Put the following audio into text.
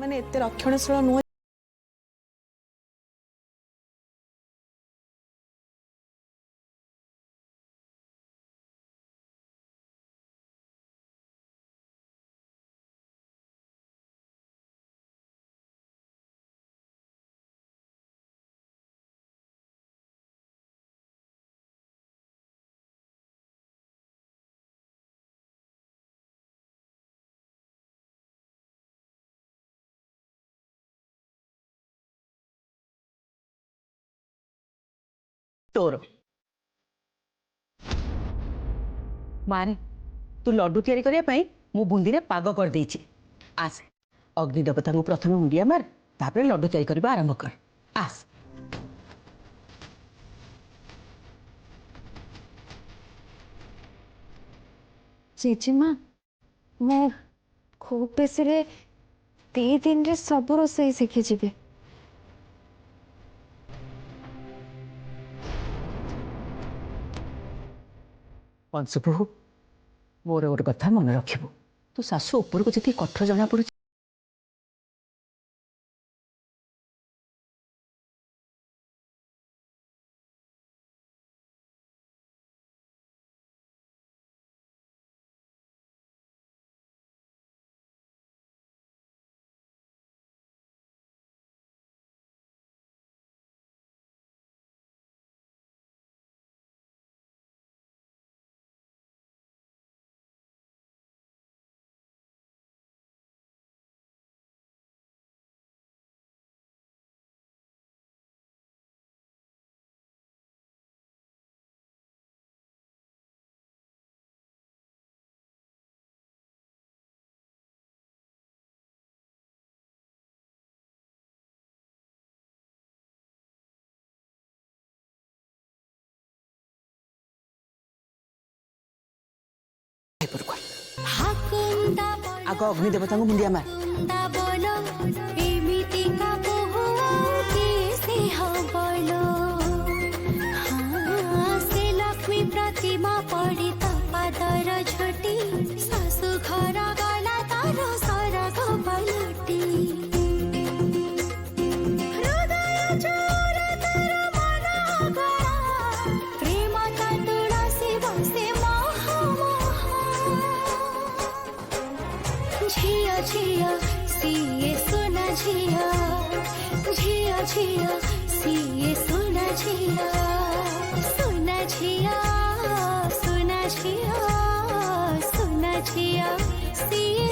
मैंने एते रक्षणशील नुह। तोर मारे तू लड्डू तैयारी करने मु बुंदी रे पाग कर देछि। आस अग्नि देवता को प्रथम मुंडिया मार तापर लड्डू तैयारी करबा आरंभ कर। आस जेजेमा मु खूब बेसी रे 2 दिन रे सब रोसई शिखी जीवे। पंशप्रभु मोर गोटे कथा मन रखिबु तू सासु ऊपर को जी कठोर जना पड़ू आग अग्नि देवता को मुंडिया मार। लक्ष्मी प्रतिमा पड़ी पादर झटी सासु घर गला तार सरग पलटी हृदय चोर तर मन गला प्रेम का तुलसी बसे झिया झिया सीए सुना झिया झिया झिया सीए सुना झिया सुना झिया सुना झिया सुना झिया सीए